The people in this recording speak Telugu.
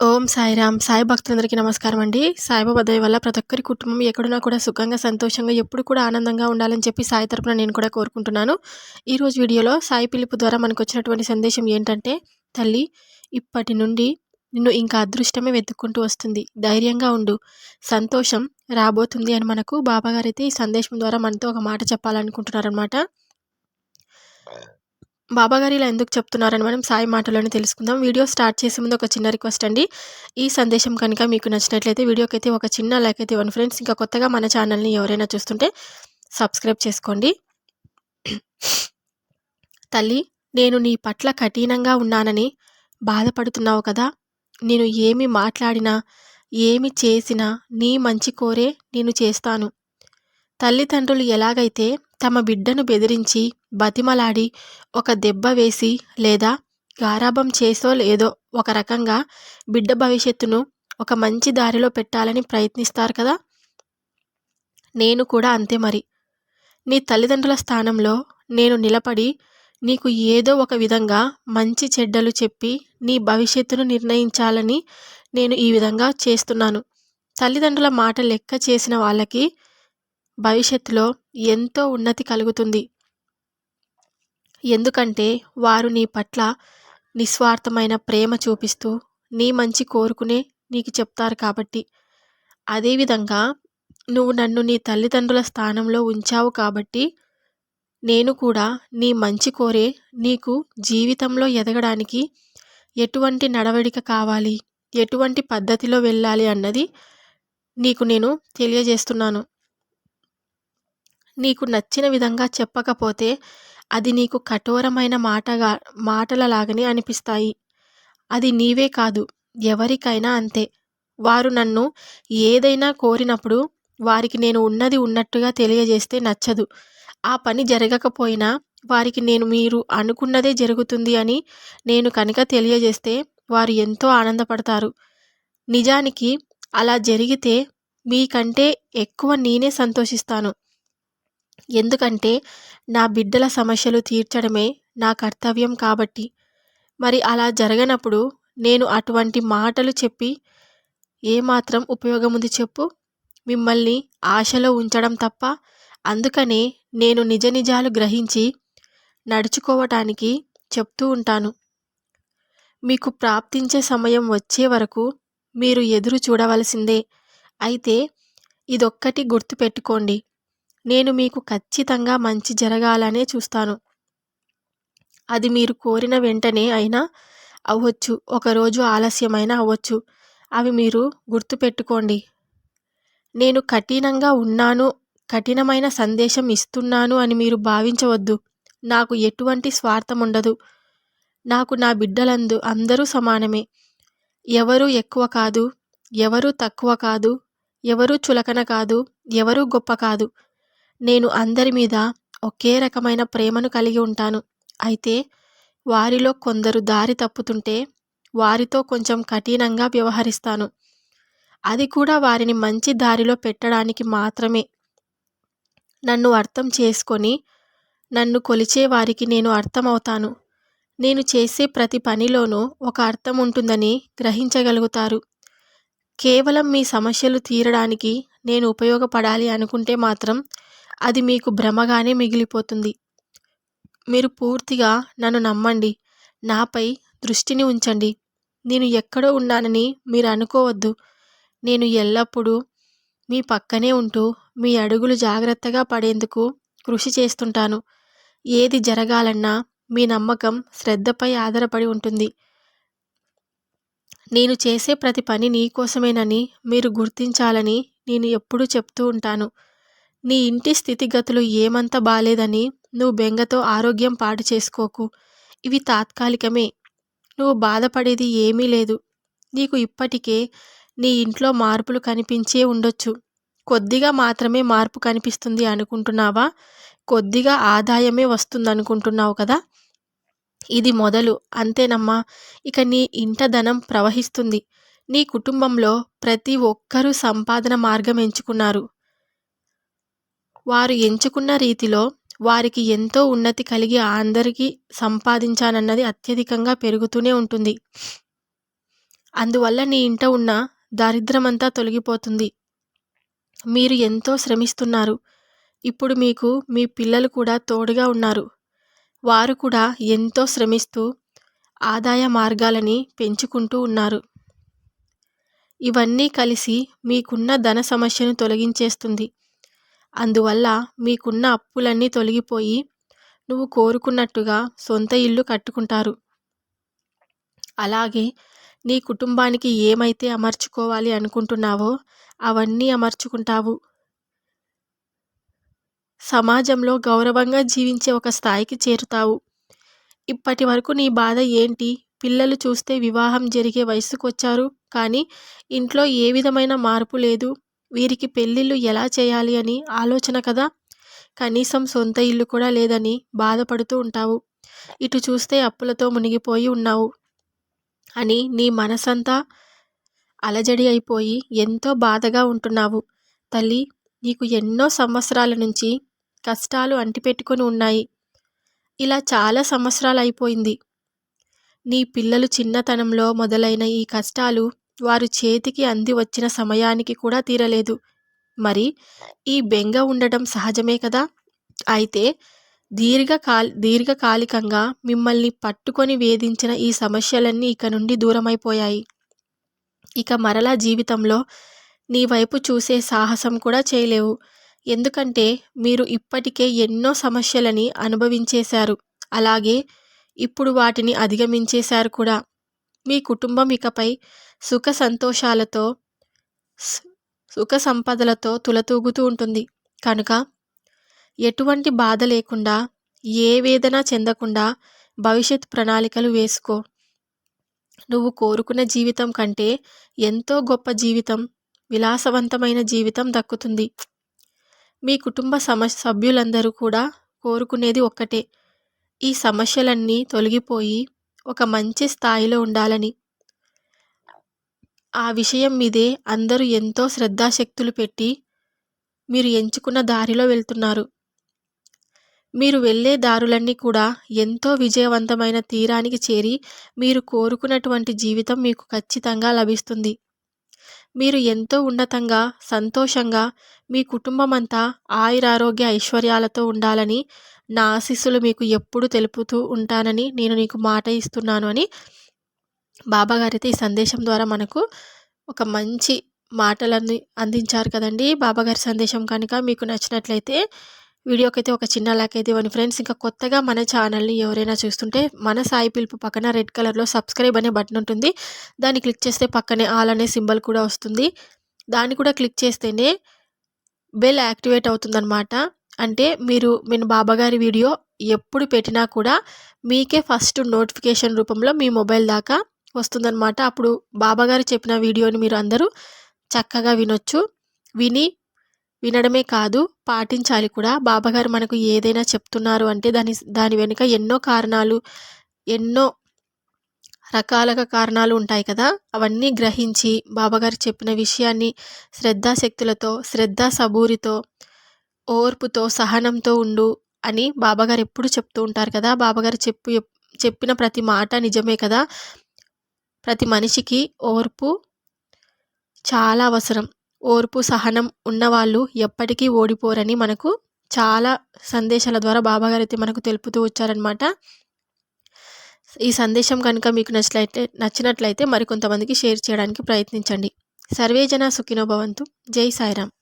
ఓం సాయిరామ్. సాయి భక్తులందరికీ నమస్కారం అండి. సాయిబాబా దయ వల్ల ప్రతి ఒక్కరి కుటుంబం ఎక్కడున్నా కూడా సుఖంగా, సంతోషంగా, ఎప్పుడు కూడా ఆనందంగా ఉండాలని చెప్పి సాయి తరపున నేను కూడా కోరుకుంటున్నాను. ఈరోజు వీడియోలో సాయి పిలుపు ద్వారా మనకొచ్చినటువంటి సందేశం ఏంటంటే, తల్లి ఇప్పటి నుండి నిన్ను ఇంకా అదృష్టమే వెతుక్కుంటూ వస్తుంది. ధైర్యంగా ఉండు. సంతోషం రాబోతుంది అని మనకు బాబాగారైతే ఈ సందేశం ద్వారా మనతో ఒక మాట చెప్పాలనుకుంటున్నారనమాట. బాబాగారు ఇలా ఎందుకు చెప్తున్నారని మనం సాయి మాటలోనే తెలుసుకుందాం. వీడియో స్టార్ట్ చేసే ముందు ఒక చిన్న రిక్వెస్ట్ అండి. ఈ సందేశం కనుక మీకు నచ్చినట్లయితే వీడియోకైతే ఒక చిన్న లైక్ అయితే ఇవ్వండి ఫ్రెండ్స్. ఇంకా కొత్తగా మన ఛానల్ని ఎవరైనా చూస్తుంటే సబ్స్క్రైబ్ చేసుకోండి. తల్లి, నేను నీ పట్ల కఠినంగా ఉన్నానని బాధపడుతున్నావు కదా. నేను ఏమి మాట్లాడినా, ఏమి చేసినా నీ మంచి కోరే నేను చేస్తాను. తల్లిదండ్రులు ఎలాగైతే తమ బిడ్డను బెదిరించి, బతిమలాడి, ఒక దెబ్బ వేసి లేదా గారాబం చేసో లేదో ఒక రకంగా బిడ్డ భవిష్యత్తును ఒక మంచి దారిలో పెట్టాలని ప్రయత్నిస్తారు కదా. నేను కూడా అంతే మరి. నీ తల్లిదండ్రుల స్థానంలో నేను నిలబడి నీకు ఏదో ఒక విధంగా మంచి చెడ్డలు చెప్పి నీ భవిష్యత్తును నిర్ణయించాలని నేను ఈ విధంగా చేస్తున్నాను. తల్లిదండ్రుల మాట లెక్క చేసిన వాళ్ళకి భవిష్యత్తులో ఎంతో ఉన్నతి కలుగుతుంది. ఎందుకంటే వారు నీ పట్ల నిస్వార్థమైన ప్రేమ చూపిస్తూ నీ మంచి కోరుకునే నీకు చెప్తారు కాబట్టి. అదేవిధంగా నువ్వు నన్ను నీ తల్లిదండ్రుల స్థానంలో ఉంచావు కాబట్టి నేను కూడా నీ మంచి కోరే నీకు జీవితంలో ఎదగడానికి ఎటువంటి నడవడిక కావాలి, ఎటువంటి పద్ధతిలో వెళ్ళాలి అన్నది నీకు నేను తెలియజేస్తున్నాను. నీకు నచ్చిన విధంగా చెప్పకపోతే అది నీకు కఠోరమైన మాటలలాగానే అనిపిస్తాయి. అది నీవే కాదు, ఎవరికైనా అంతే. వారు నన్ను ఏదైనా కోరినప్పుడు వారికి నేను ఉన్నది ఉన్నట్టుగా తెలియజేస్తే నచ్చదు. ఆ పని జరగకపోయినా వారికి నేను మీరు అనుకున్నదే జరుగుతుంది అని నేను కనుక తెలియజేస్తే వారు ఎంతో ఆనందపడతారు. నిజానికి అలా జరిగితే మీకంటే ఎక్కువ నేనే సంతోషిస్తాను. ఎందుకంటే నా బిడ్డల సమస్యలు తీర్చడమే నా కర్తవ్యం కాబట్టి. మరి అలా జరగనప్పుడు నేను అటువంటి మాటలు చెప్పి ఏమాత్రం ఉపయోగముంది చెప్పు? మిమ్మల్ని ఆశలో ఉంచడం తప్ప. అందుకనే నేను నిజ నిజాలు గ్రహించి నడుచుకోవటానికి చెప్తూ ఉంటాను. మీకు ప్రాప్తించే సమయం వచ్చే వరకు మీరు ఎదురు చూడవలసిందే. అయితే ఇదొక్కటి గుర్తుపెట్టుకోండి, నేను మీకు ఖచ్చితంగా మంచి జరగాలనే చూస్తాను. అది మీరు కోరిన వెంటనే అయినా అవ్వచ్చు, ఒకరోజు ఆలస్యమైనా అవ్వచ్చు. అవి మీరు గుర్తుపెట్టుకోండి. నేను కఠినంగా ఉన్నాను, కఠినమైన సందేశం ఇస్తున్నాను అని మీరు భావించవద్దు. నాకు ఎటువంటి స్వార్థం ఉండదు. నాకు నా బిడ్డలందు అందరూ సమానమే. ఎవరూ ఎక్కువ కాదు, ఎవరూ తక్కువ కాదు, ఎవరూ చులకన కాదు, ఎవరూ గొప్ప కాదు. నేను అందరి మీద ఒకే రకమైన ప్రేమను కలిగి ఉంటాను. అయితే వారిలో కొందరు దారి తప్పుతుంటే వారితో కొంచెం కఠినంగా వ్యవహరిస్తాను. అది కూడా వారిని మంచి దారిలో పెట్టడానికి మాత్రమే. నన్ను అర్థం చేసుకొని నన్ను కొలిచే వారికి నేను అర్థమవుతాను. నేను చేసే ప్రతి పనిలోనూ ఒక అర్థం ఉంటుందని గ్రహించగలుగుతారు. కేవలం మీ సమస్యలు తీరడానికి నేను ఉపయోగపడాలి అనుకుంటే మాత్రం అది మీకు భ్రమగానే మిగిలిపోతుంది. మీరు పూర్తిగా నన్ను నమ్మండి. నాపై దృష్టిని ఉంచండి. నేను ఎక్కడో ఉన్నానని మీరు అనుకోవద్దు. నేను ఎల్లప్పుడూ మీ పక్కనే ఉంటూ మీ అడుగులు జాగ్రత్తగా పడేందుకు కృషి చేస్తుంటాను. ఏది జరగాలన్నా మీ నమ్మకం, శ్రద్ధపై ఆధారపడి ఉంటుంది. నేను చేసే ప్రతి పని నీకోసమేనని మీరు గుర్తించాలని నేను ఎప్పుడూ చెప్తూ ఉంటాను. నీ ఇంటి స్థితిగతులు ఏమంత బాలేదని నువ్వు బెంగతో ఆరోగ్యం పాడు చేసుకోకు. ఇవి తాత్కాలికమే. నువ్వు బాధపడేది ఏమీ లేదు. నీకు ఇప్పటికే నీ ఇంట్లో మార్పులు కనిపించే ఉండొచ్చు. కొద్దిగా మాత్రమే మార్పు కనిపిస్తుంది అనుకుంటున్నావా? కొద్దిగా ఆదాయమే వస్తుందనుకుంటున్నావు కదా. ఇది మొదలు, అంతేనమ్మా. ఇక నీ ఇంట ధనం ప్రవహిస్తుంది. నీ కుటుంబంలో ప్రతి ఒక్కరూ సంపాదన మార్గం ఎంచుకున్నారు. వారు ఎంచుకున్న రీతిలో వారికి ఎంతో ఉన్నతి కలిగి అందరికీ సంపాదించానన్నది అత్యధికంగా పెరుగుతూనే ఉంటుంది. అందువల్ల నీ ఇంట ఉన్న దారిద్ర్యమంతా తొలగిపోతుంది. మీరు ఎంతో శ్రమిస్తున్నారు. ఇప్పుడు మీకు మీ పిల్లలు కూడా తోడుగా ఉన్నారు. వారు కూడా ఎంతో శ్రమిస్తూ ఆదాయ మార్గాలని పెంచుకుంటూ ఉన్నారు. ఇవన్నీ కలిసి మీకున్న ధన సమస్యను తొలగించేస్తుంది. అందువల్ల మీకున్న అప్పులన్నీ తొలగిపోయి నువ్వు కోరుకున్నట్టుగా సొంత ఇల్లు కట్టుకుంటారు. అలాగే నీ కుటుంబానికి ఏమైతే అమర్చుకోవాలి అనుకుంటున్నావో అవన్నీ అమర్చుకుంటావు. సమాజంలో గౌరవంగా జీవించే ఒక స్థాయికి చేరుతావు. ఇప్పటి వరకు నీ బాధ ఏంటి? పిల్లలు చూస్తే వివాహం జరిగే వయసుకొచ్చారు, కానీ ఇంట్లో ఏ విధమైన మార్పు లేదు. వీరికి పెళ్ళిళ్ళు ఎలా చేయాలి అని ఆలోచన కదా. కనీసం సొంత ఇల్లు కూడా లేదని బాధపడుతూ ఉంటావు. ఇటు చూస్తే అప్పులతో మునిగిపోయి ఉన్నావు అని నీ మనసంతా అలజడి అయిపోయి ఎంతో బాధగా ఉంటున్నావు. తల్లి, నీకు ఎన్నో సంవత్సరాల నుంచి కష్టాలు అంటిపెట్టుకొని ఉన్నాయి. ఇలా చాలా సంవత్సరాలు అయిపోయింది. నీ పిల్లలు చిన్నతనంలో మొదలైన ఈ కష్టాలు వారు చేతికి అంది వచ్చిన సమయానికి కూడా తీరలేదు. మరి ఈ బెంగ ఉండడం సహజమే కదా. అయితే దీర్ఘకాలికంగా మిమ్మల్ని పట్టుకొని వేధించిన ఈ సమస్యలన్నీ ఇక నుండి దూరమైపోయాయి. ఇక మరలా జీవితంలో నీ వైపు చూసే సాహసం కూడా చేయలేవు. ఎందుకంటే మీరు ఇప్పటికే ఎన్నో సమస్యలని అనుభవించేశారు. అలాగే ఇప్పుడు వాటిని అధిగమించేశారు కూడా. మీ కుటుంబం ఇకపై సుఖ సంపదలతో తులతూగుతూ ఉంటుంది. కనుక ఎటువంటి బాధ లేకుండా, ఏ వేదన చెందకుండా భవిష్యత్ ప్రణాళికలు వేసుకో. నువ్వు కోరుకున్న జీవితం కంటే ఎంతో గొప్ప జీవితం, విలాసవంతమైన జీవితం దక్కుతుంది. మీ కుటుంబ సభ్యులందరూ కూడా కోరుకునేది ఒక్కటే, ఈ సమస్యలన్నీ తొలగిపోయి ఒక మంచి స్థాయిలో ఉండాలని. ఆ విషయం మీదే అందరూ ఎంతో శ్రద్ధాశక్తులు పెట్టి మీరు ఎంచుకున్న దారిలో వెళ్తున్నారు. మీరు వెళ్ళే దారులన్నీ కూడా ఎంతో విజయవంతమైన తీరానికి చేరి మీరు కోరుకున్నటువంటి జీవితం మీకు ఖచ్చితంగా లభిస్తుంది. మీరు ఎంతో ఉన్నతంగా, సంతోషంగా, మీ కుటుంబం అంతా ఆయురారోగ్య ఐశ్వర్యాలతో ఉండాలని నా ఆశీస్సులు మీకు ఎప్పుడు తెలుపుతూ ఉంటానని నేను నీకు మాట ఇస్తున్నాను అని బాబాగారైతే ఈ సందేశం ద్వారా మనకు ఒక మంచి మాటలన్నీ అందించారు కదండి. బాబాగారి సందేశం కనుక మీకు నచ్చినట్లయితే వీడియోకైతే ఒక చిన్న లైక్ అయితే ఇవ్వండి ఫ్రెండ్స్. ఇంకా కొత్తగా మన ఛానల్ని ఎవరైనా చూస్తుంటే మన సాయి పిలుపు పక్కన రెడ్ కలర్లో సబ్స్క్రైబ్ అనే బటన్ ఉంటుంది. దాన్ని క్లిక్ చేస్తే పక్కనే ఆల్ అనే సింబల్ కూడా వస్తుంది. దాన్ని కూడా క్లిక్ చేస్తేనే బెల్ యాక్టివేట్ అవుతుందన్నమాట. అంటే నేను బాబాగారి వీడియో ఎప్పుడు పెట్టినా కూడా మీకే ఫస్ట్ నోటిఫికేషన్ రూపంలో మీ మొబైల్ దాకా వస్తుందన్నమాట. అప్పుడు బాబాగారు చెప్పిన వీడియోని మీరు అందరూ చక్కగా వినొచ్చు. వినడమే కాదు, పాటించాలి కూడా. బాబాగారు మనకు ఏదైనా చెప్తున్నారు అంటే దాని వెనుక ఎన్నో కారణాలు, ఎన్నో రకాలుగా కారణాలు ఉంటాయి కదా. అవన్నీ గ్రహించి బాబాగారు చెప్పిన విషయాన్ని శ్రద్ధాశక్తులతో, సబూరితో, ఓర్పుతో, సహనంతో ఉండు అని బాబాగారు ఎప్పుడు చెప్తూ ఉంటారు కదా. బాబాగారు చెప్పిన ప్రతి మాట నిజమే కదా. ప్రతి మనిషికి ఓర్పు చాలా అవసరం. ఓర్పు, సహనం ఉన్నవాళ్ళు ఎప్పటికీ ఓడిపోరని మనకు చాలా సందేశాల ద్వారా బాబాగారు అయితే మనకు తెలుపుతూ వచ్చారనమాట. ఈ సందేశం కనుక మీకు నచ్చినట్లయితే మరికొంతమందికి షేర్ చేయడానికి ప్రయత్నించండి. సర్వేజన సుఖినో భవంతు. జై సాయిరామ్.